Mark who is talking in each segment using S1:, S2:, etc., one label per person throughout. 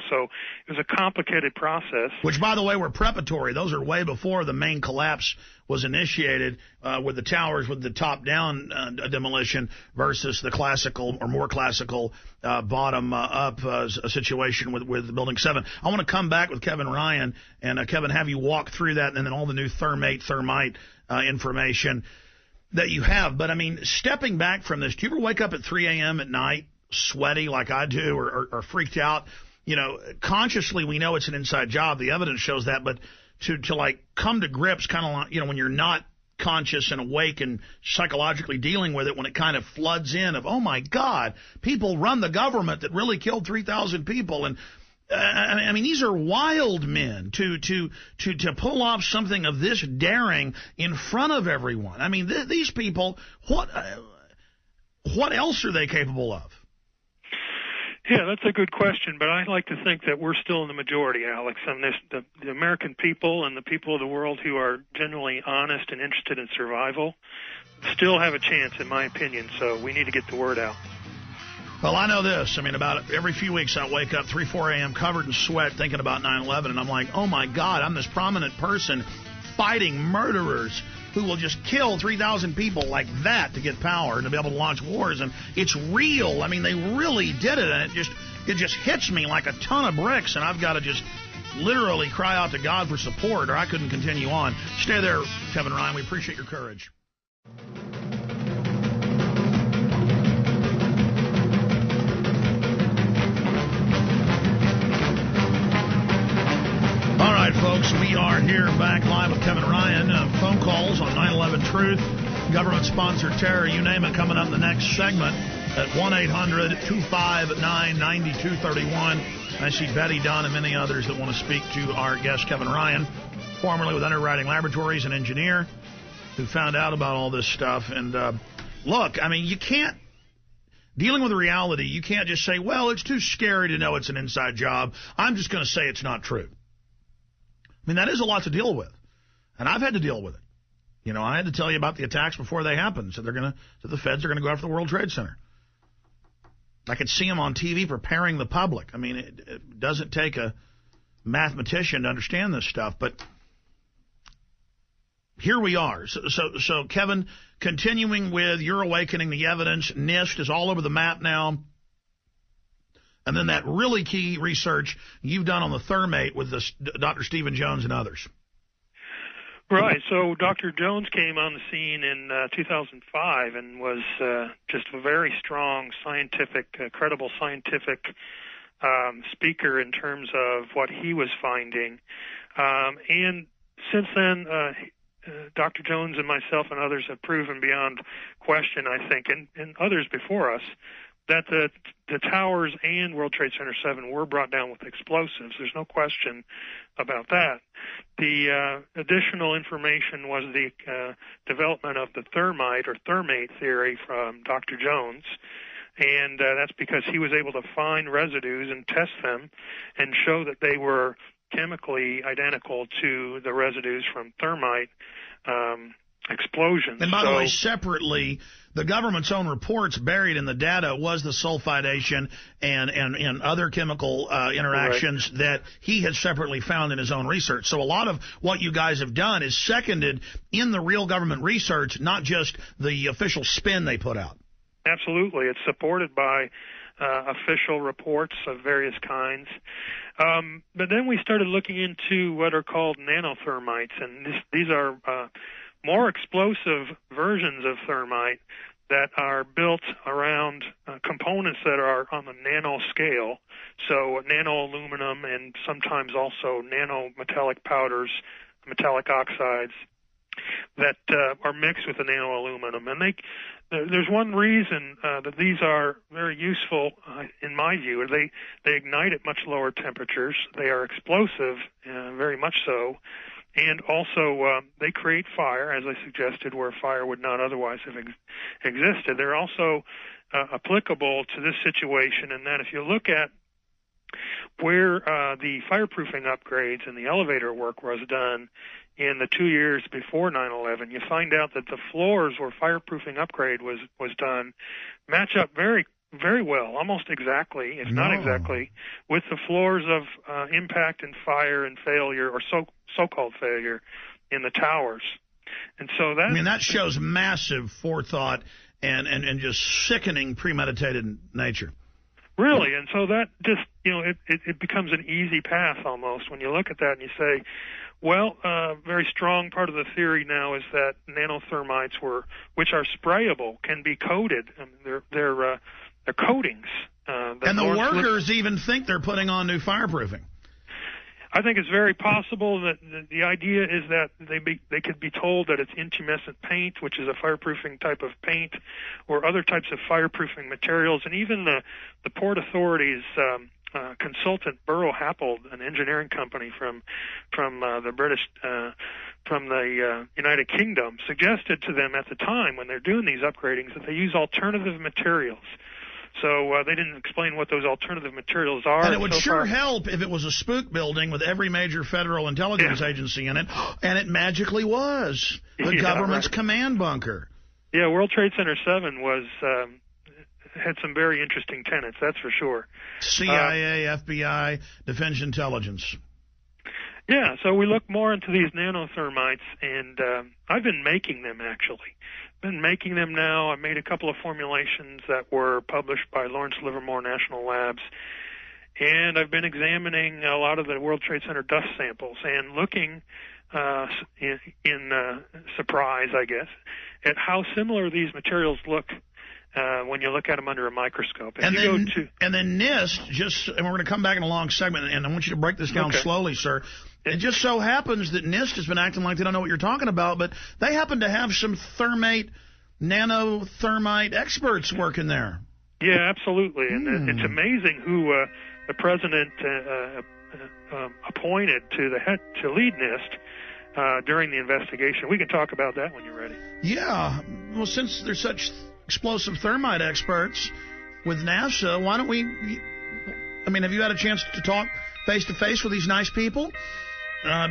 S1: So it was a complicated process.
S2: Which, by the way, were preparatory. Those are way before the main collapse was initiated with the towers with the top-down demolition versus the classical or more classical bottom-up situation with Building 7. I want to come back with Kevin Ryan and, Kevin, have you walk through that and then all the new thermite information that you have. But, I mean, stepping back from this, do you ever wake up at 3 a.m. at night sweaty like I do or freaked out? You know, consciously we know it's an inside job. The evidence shows that. But to like come to grips kind of like, you know, when you're not conscious and awake and psychologically dealing with it, when it kind of floods in of, oh, my God, people run the government that really killed 3,000 people. And I mean, these are wild men to pull off something of this daring in front of everyone. I mean, these people, what else are they capable of?
S1: Yeah, that's a good question, but I like to think that we're still in the majority, Alex. And the American people and the people of the world who are genuinely honest and interested in survival still have a chance, in my opinion, so we need to get the word out.
S2: Well, I know this. I mean, about every few weeks I wake up 3, 4 a.m. covered in sweat thinking about 9/11, and I'm like, oh, my God, I'm this prominent person fighting murderers who will just kill 3,000 people like that to get power and to be able to launch wars. And it's real. I mean, they really did it, and it just hits me like a ton of bricks, and I've got to just literally cry out to God for support, or I couldn't continue on. Stay there, Kevin Ryan. We appreciate your courage. All right, folks, we are here back live with Kevin Ryan. Phone calls on 9/11 Truth, government-sponsored terror, you name it, coming up in the next segment at 1-800-259-9231. I see Betty, Don, and many others that want to speak to our guest, Kevin Ryan, formerly with Underwriting Laboratories, an engineer who found out about all this stuff. And look, I mean, you can't, dealing with reality, you can't just say, well, it's too scary to know it's an inside job. I'm just going to say it's not true. I mean, that is a lot to deal with, and I've had to deal with it. You know, I had to tell you about the attacks before they happened, so the feds are going to go after the World Trade Center. I could see them on TV preparing the public. I mean, it doesn't take a mathematician to understand this stuff, but here we are. So Kevin, continuing with your awakening the evidence, NIST is all over the map now. And then that really key research you've done on the thermate with Dr. Stephen Jones and others.
S1: Right. So Dr. Jones came on the scene in 2005 and was just a very strong scientific, credible scientific speaker in terms of what he was finding. And since then, Dr. Jones and myself and others have proven beyond question, I think, and others before us, that the towers and World Trade Center 7 were brought down with explosives. There's no question about that. The additional information was the development of the thermite or thermate theory from Dr. Jones, and that's because he was able to find residues and test them and show that they were chemically identical to the residues from thermite explosions.
S2: And by the way, separately, the government's own reports buried in the data was the sulfidation and other chemical interactions right. that he had separately found in his own research. So a lot of what you guys have done is seconded in the real government research, not just the official spin they put out. Absolutely. It's supported by official reports of various kinds.
S1: But then we started looking into what are called nanothermites, and these are more explosive versions of thermite that are built around components that are on the nano scale, so nano aluminum and sometimes also nano metallic powders, metallic oxides that are mixed with the nano aluminum. And there's one reason that these are very useful, in my view. They ignite at much lower temperatures. They are explosive, very much so. And also, they create fire, as I suggested, where fire would not otherwise have existed. They're also applicable to this situation in that if you look at where the fireproofing upgrades and the elevator work was done in the 2 years before 9/11, you find out that the floors where fireproofing upgrade was done match up very very well, almost exactly, if not exactly, with the floors of impact and fire and failure, or so-called failure, in the towers. And so
S2: that shows massive forethought and just sickening premeditated nature.
S1: Really, and so that just, it becomes an easy pass almost when you look at that and you say, well, very strong part of the theory now is that nanothermites which are sprayable, can be coated. I mean, they're coatings.
S2: And the workers even think they're putting on new fireproofing.
S1: I think it's very possible that the idea is that they could be told that it's intumescent paint, which is a fireproofing type of paint, or other types of fireproofing materials, and even the Port Authority's consultant Burrow Happold, an engineering company from the British from the United Kingdom, suggested to them at the time when they're doing these upgradings that they use alternative materials. So they didn't explain what those alternative materials are.
S2: And it would sure help if it was a spook building with every major federal intelligence agency in it, and it magically was the government's command bunker.
S1: Yeah, World Trade Center 7 had some very interesting tenets, that's for sure.
S2: CIA, FBI, Defense Intelligence.
S1: Yeah, so we look more into these nanothermites, and I've been making them, actually. Been making them now. I made a couple of formulations that were published by Lawrence Livermore National Labs, and I've been examining a lot of the World Trade Center dust samples and looking in surprise, I guess, at how similar these materials look when you look at them under a microscope.
S2: And then NIST, and we're going to come back in a long segment, and I want you to break this down slowly, sir. It just so happens that NIST has been acting like they don't know what you're talking about, but they happen to have some nanothermite experts working there. Yeah,
S1: absolutely. And it's amazing who the president appointed to lead NIST during the investigation. We can talk about that when you're ready.
S2: Yeah. Well, since there's such explosive thermite experts with NASA, why don't we... have you had a chance to talk face-to-face with these nice people?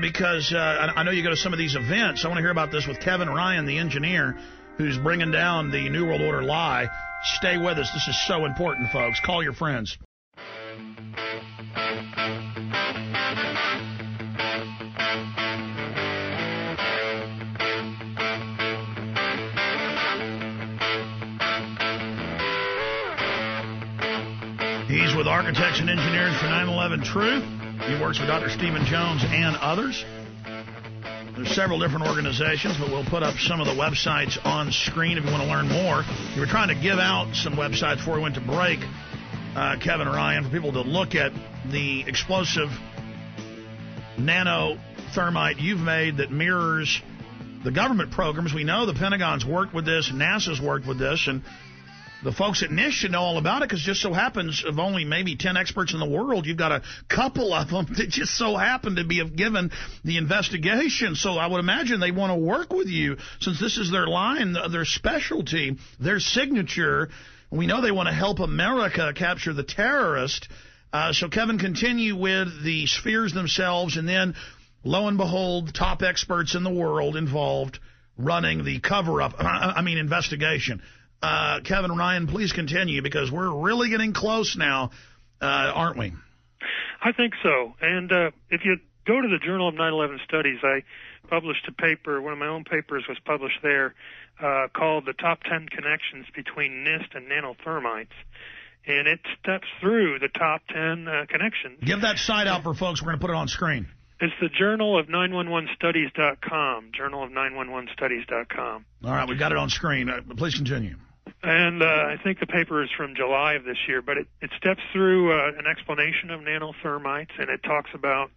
S2: Because I know you go to some of these events. I want to hear about this with Kevin Ryan, the engineer, who's bringing down the New World Order lie. Stay with us. This is so important, folks. Call your friends. He's with Architects and Engineers for 9/11 Truth. He works with Dr. Stephen Jones and others. There's several different organizations, but we'll put up some of the websites on screen if you want to learn more. We were trying to give out some websites before we went to break, Kevin and Ryan, for people to look at the explosive nanothermite you've made that mirrors the government programs. We know the Pentagon's worked with this, NASA's worked with this, and the folks at NIST should know all about it, because just so happens of only maybe 10 experts in the world, you've got a couple of them that just so happen to be given the investigation. So I would imagine they want to work with you, since this is their line, their specialty, their signature. We know they want to help America capture the terrorist. So, Kevin, continue with the spheres themselves, and then, lo and behold, top experts in the world involved running the cover-up, investigation. Kevin Ryan, please continue, because we're really getting close now, aren't we?
S1: I think so. And if you go to the Journal of 9/11 Studies, I published a paper, one of my own papers was published there, called The Top 10 Connections Between NIST and Nanothermites. And it steps through the top 10 connections.
S2: Give that site out for folks. We're going to put it on screen.
S1: It's the Journal of 911studies.com, Journal of 911studies.com.
S2: All right, we've got it on screen. Please continue.
S1: And I think the paper is from July of this year, but it steps through an explanation of nanothermites, and it talks about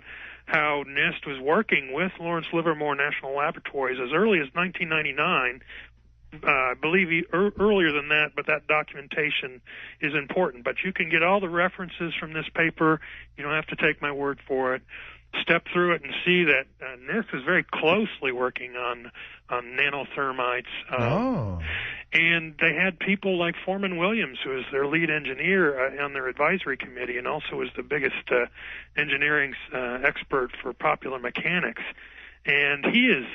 S1: how NIST was working with Lawrence Livermore National Laboratories as early as 1999. I believe earlier than that, but that documentation is important. But you can get all the references from this paper. You don't have to take my word for it. Step through it and see that NIST is very closely working on nanothermites. And they had people like Foreman Williams, who is their lead engineer on their advisory committee, and also is the biggest engineering expert for popular mechanics. and he is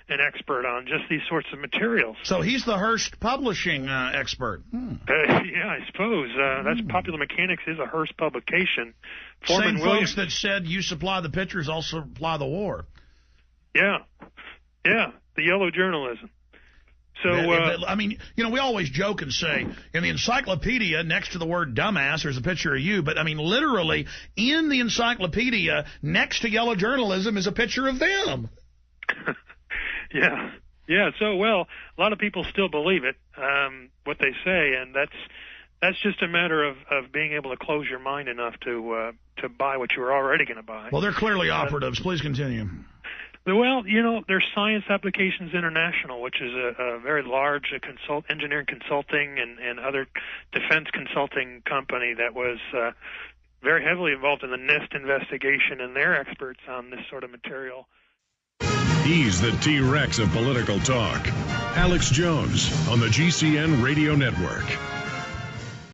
S1: an expert on just these sorts of materials.
S2: So he's the Hearst publishing expert.
S1: Yeah, I suppose. That's Popular Mechanics is a Hearst publication.
S2: Same folks that said you supply the pictures also supply the war.
S1: Yeah, the yellow journalism. So,
S2: I mean, you know, we always joke and say, in the encyclopedia, next to the word dumbass, there's a picture of you. But, I mean, literally, in the encyclopedia, next to yellow journalism is a picture of them.
S1: Yeah. So, well, a lot of people still believe it, what they say, and that's just a matter of being able to close your mind enough to buy what you were already going to buy.
S2: Well, they're clearly operatives. Please continue.
S1: Well, you know, there's Science Applications International, which is a very large engineering consulting and other defense consulting company that was very heavily involved in the NIST investigation, and they're experts on this sort of material.
S3: He's the T-Rex of political talk. Alex Jones on the GCN Radio Network.